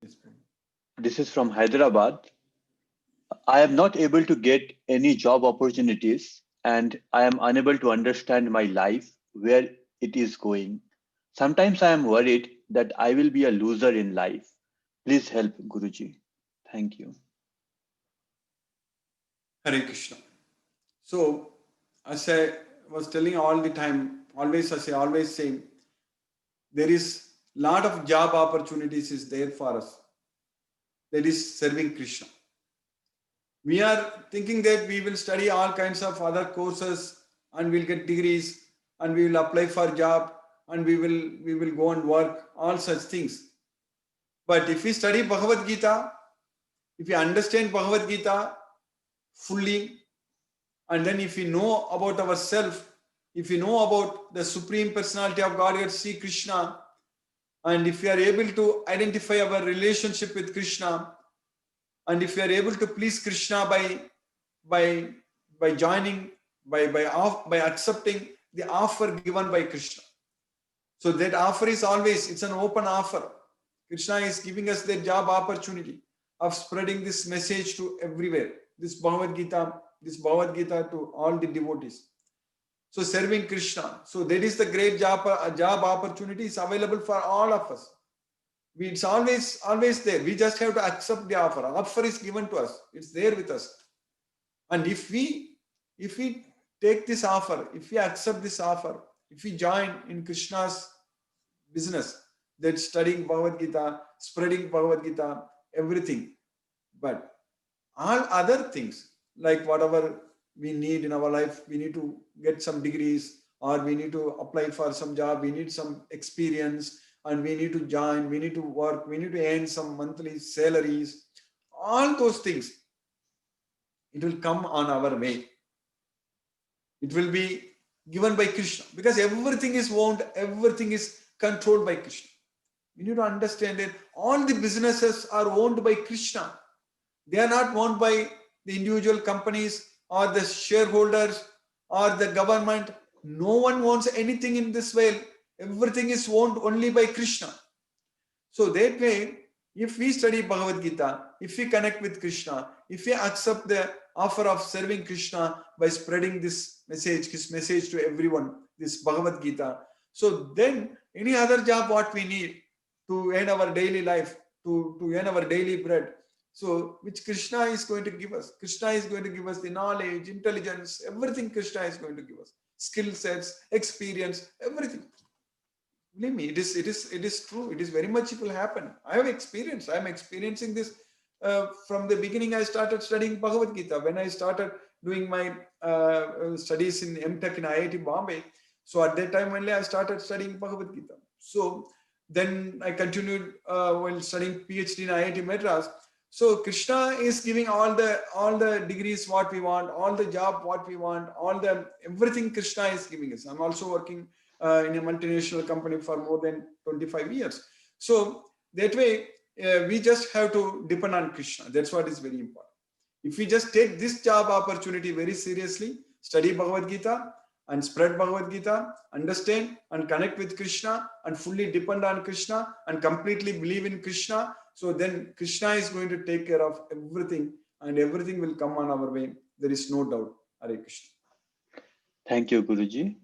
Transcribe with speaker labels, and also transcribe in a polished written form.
Speaker 1: Yes, Prabhu.
Speaker 2: This is from Hyderabad. I am not able to get any job opportunities and I am unable to understand my life, where it is going. Sometimes I am worried that I will be a loser in life. Please help, Guruji. Thank you.
Speaker 1: Hare Krishna. So, as I was telling all the time, always as I always say, there is lot of job opportunities is there for us. That is serving Krishna. We are thinking that we will study all kinds of other courses and we'll get degrees and we will apply for job and we will go and work, all such things. But if we study Bhagavad Gita, if we understand Bhagavad Gita fully, and then if we know about ourselves, if we know about the Supreme Personality of Godhead, Sri Krishna, and if we are able to identify our relationship with Krishna, and if we are able to please Krishna by by joining, by accepting the offer given by Krishna. So that offer is always, it's an open offer. Krishna is giving us the job opportunity of spreading this message to everywhere. This Bhagavad Gita to all the devotees. So serving Krishna. So that is the great job opportunity is available for all of us. It's always there. We just have to accept the offer. Offer is given to us. It's there with us. And if we take this offer, if we accept this offer, if we join in Krishna's business, that's studying Bhagavad Gita, spreading Bhagavad Gita, everything. But all other things, like whatever we need in our life, we need to get some degrees, or we need to apply for some job, we need some experience, and we need to join, we need to work, we need to earn some monthly salaries. All those things, it will come on our way. It will be given by Krishna, because everything is owned, everything is controlled by Krishna. We need to understand that all the businesses are owned by Krishna. They are not owned by the individual companies or the shareholders or the government. No one owns anything in this world. Everything is owned only by Krishna. So that way, if we study Bhagavad Gita, if we connect with Krishna, if we accept the offer of serving Krishna by spreading this message, his message to everyone, this Bhagavad Gita, so then any other job what we need to earn our daily life, to earn our daily bread, so which Krishna is going to give us. Krishna is going to give us the knowledge, intelligence, everything Krishna is going to give us. Skill sets, experience, everything. Believe me, it is true. It is very much, it will happen. I have experience. I am experiencing this from the beginning. I started studying Bhagavad Gita when I started doing my studies in MTech in IIT Bombay. So at that time only I started studying Bhagavad Gita. So then I continued while studying PhD in IIT Madras. So Krishna is giving all the degrees what we want, all the job what we want, everything Krishna is giving us. I'm also working in a multinational company for more than 25 years. So that way, we just have to depend on Krishna. That's what is very important. If we just take this job opportunity very seriously, study Bhagavad Gita and spread Bhagavad Gita, understand and connect with Krishna and fully depend on Krishna and completely believe in Krishna, so then Krishna is going to take care of everything and everything will come on our way. There is no doubt. Hare Krishna.
Speaker 2: Thank you, Guruji.